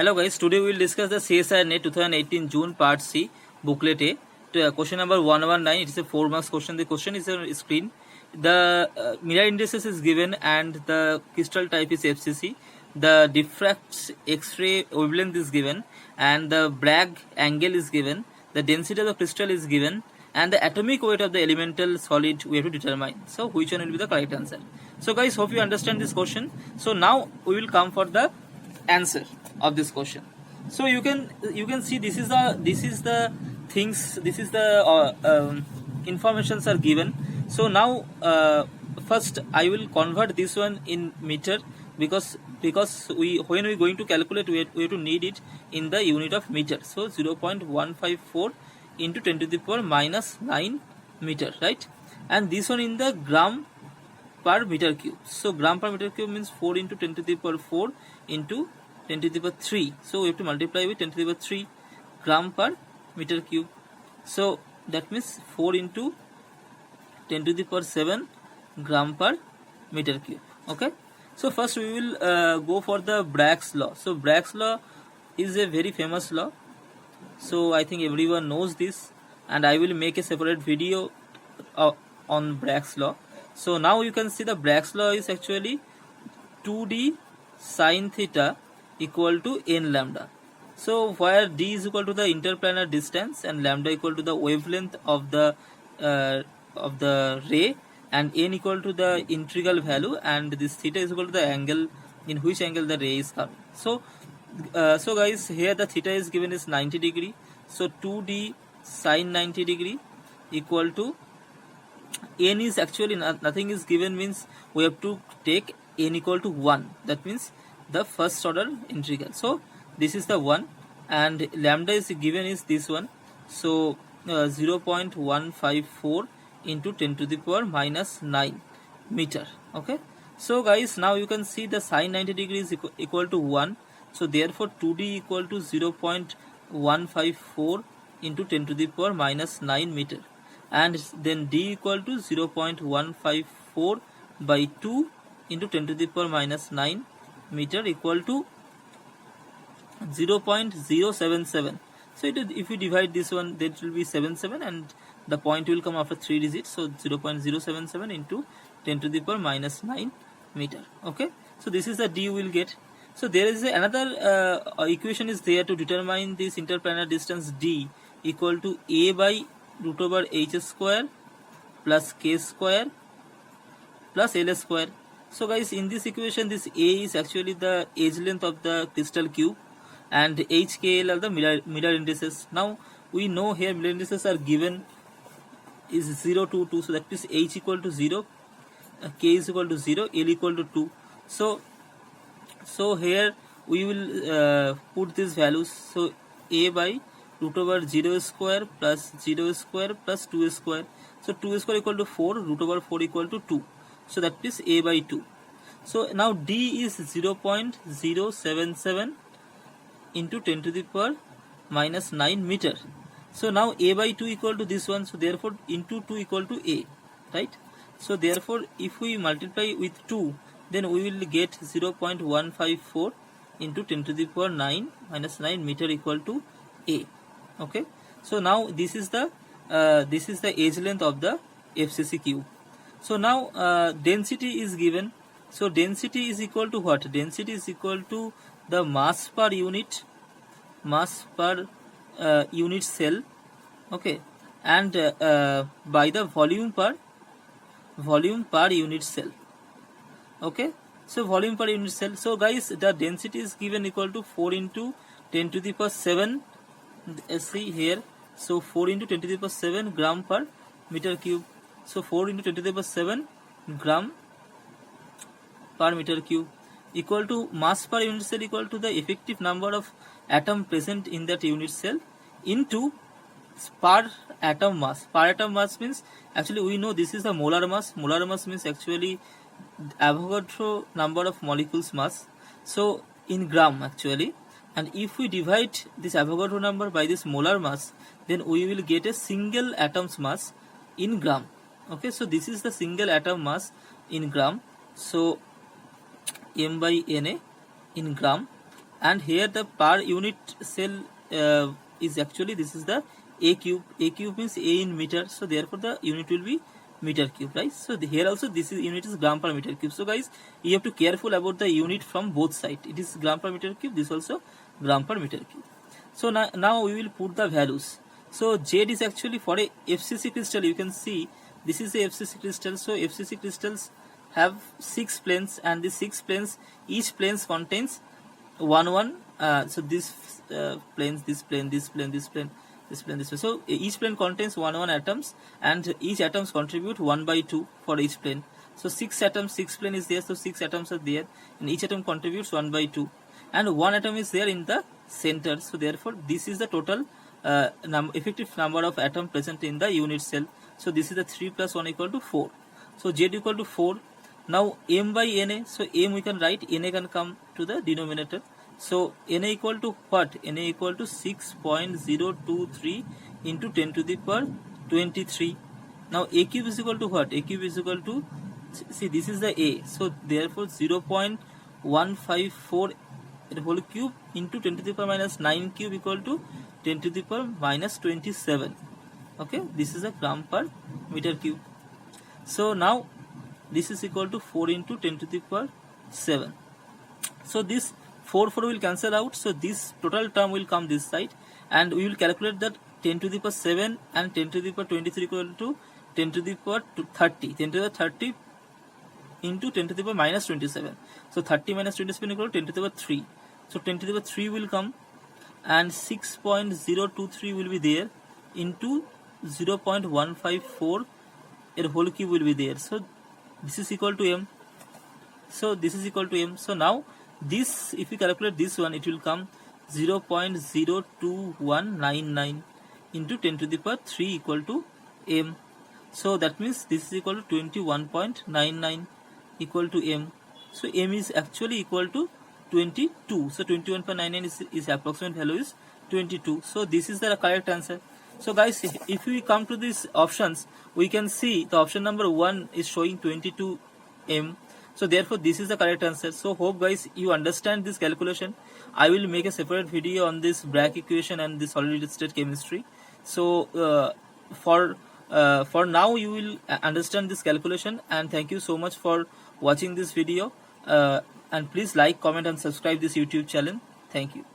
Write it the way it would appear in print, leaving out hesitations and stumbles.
Hello guys, today we will discuss the CSIR NET 2018 June Part C booklet A. Question number 119. It is a 4 marks question. The question is on screen. The mirror indices is given and the crystal type is FCC. The diffract X-ray wavelength is given and the Bragg angle is given. The density of the crystal is given and the atomic weight of the elemental solid we have to determine. So which one will be the correct answer? So guys, hope you understand this question. So now we will come for the answer of this question. So you can see this is the things, this is the informations are given. So now first I will convert this one in meter because when we going to calculate we have to need it in the unit of meter. So 0.154 into 10 to the power minus 9 meter, right? And this one in the gram per meter cube. So gram per meter cube means 4 into 10 to the power 4 into 10 to the power 3. So we have to multiply with 10 to the power 3 gram per meter cube. So that means 4 into 10 to the power 7 gram per meter cube. Okay. So first we will go for the Bragg's law. So Bragg's law is a very famous law. So I think everyone knows this, and I will make a separate video on Bragg's law. So now you can see the Bragg's law is actually 2d sine theta equal to n lambda. So where d is equal to the interplanar distance and lambda equal to the wavelength of the ray, and n equal to the integral value, and this theta is equal to the angle in which angle the ray is coming. So so guys, here the theta is given is 90 degree. So 2d sine 90 degree equal to n is actually nothing is given, means we have to take n equal to 1. That means the first order integral. So this is the 1 and lambda is given is this one. So 0.154 into 10 to the power minus 9 meter. Okay. So guys, now you can see the sine 90 degree is equal to 1. So therefore 2d equal to 0.154 into 10 to the power minus 9 meter, and then d equal to 0.154 by 2 into 10 to the power minus 9 meter equal to 0.077. So if you divide this one, that will be 77 and the point will come after 3 digits. So 0.077 into 10 to the power minus 9 meter. Okay. So this is the d you will get. So there is another equation is there to determine this interplanar distance d equal to a by root over h square plus k square plus l square. So guys, in this equation this a is actually the edge length of the crystal cube and hkl are the mirror indices. Now we know here mirror indices are given is 0 to 2, so that is h equal to 0, k is equal to 0, l equal to 2. So here we will put these values. So a by root over 0 square plus 0 square plus 2 square. So 2 square equal to 4, root over 4 equal to 2. So that is a by 2. So now d is 0.077 into 10 to the power minus 9 meter. So now a by 2 equal to this one. So therefore into 2 equal to a, right? So therefore if we multiply with 2, then we will get 0.154 into 10 to the power 9 minus 9 meter equal to a. Okay. So now this is the edge length of the FCC cube. So now density is given. So density is equal to what? Density is equal to the mass per unit cell. Okay, and by the volume per unit cell. Okay, so volume per unit cell. So guys, the density is given equal to 4 into 10 to the power 7. See here. So 4 into 10 to the power 7 gram per meter cube. So 4 into 10 to the power 7 gram per meter cube equal to mass per unit cell equal to the effective number of atom present in that unit cell into per atom mass. Per atom mass means actually we know this is the molar mass. Molar mass means actually Avogadro number of molecules mass. So in gram actually, and if we divide this Avogadro number by this molar mass, then we will get a single atom's mass in gram. Okay, so this is the single atom mass in gram. So m by na in gram. and here the per unit cell is actually, this is the a cube. A cube means a in meter, so therefore the unit will be meter cube, right? So here also this is unit is gram per meter cube. So guys, you have to careful about the unit from both sides. It is gram per meter cube, this also gram per meter cube. So now we will put the values. So Z is actually for a FCC crystal. You can see this is a FCC crystal. So FCC crystals have 6 planes, and the 6 planes, each planes contains one. So this planes, this plane, this plane, this plane, this plane, this plane. So each plane contains one atoms, and each atoms contribute 1/2 for each plane. So 6 atoms, 6 plane is there. So 6 atoms are there, and each atom contributes 1/2, and 1 atom is there in the center. So therefore this is the total effective number of atom present in the unit cell. So this is the 3 plus 1 equal to 4. So Z equal to 4. Now m by Na, so m we can write, Na can come to the denominator. So Na equal to what? Na equal to 6.023 into 10 to the power 23. Now a cube is equal to what? A cube is equal to, see this is the A, so therefore 0.154 whole cube into 10 to the power minus 9 cube equal to 10 to the power minus 27. Okay, this is a gram per meter cube. So now this is equal to 4 into 10 to the power 7. So this 4 will cancel out, so this total term will come this side, and we will calculate that 10 to the power 7 and 10 to the power 23 equal to 10 to the power 30. 10 to the 30 into 10 to the power minus 27. So 30 minus 27 equal to 10 to the power 3. So 10 to the power 3 will come, and 6.023 will be there into 0.154 a whole cube will be there. So this is equal to m. So this is equal to m. So now this, if we calculate this one, it will come 0.02199 into 10 to the power 3 equal to m. So that means this is equal to 21.99 equal to m. So m is actually equal to 22. So 21.99 is approximate value is 22. So this is the correct answer. So guys, if we come to these options, we can see the option number 1 is showing 22 m. So therefore this is the correct answer. So hope guys you understand this calculation. I will make a separate video on this Bragg equation and this solid state chemistry. So for now you will understand this calculation, and thank you so much for watching this video, and please like, comment and subscribe this YouTube channel. Thank you.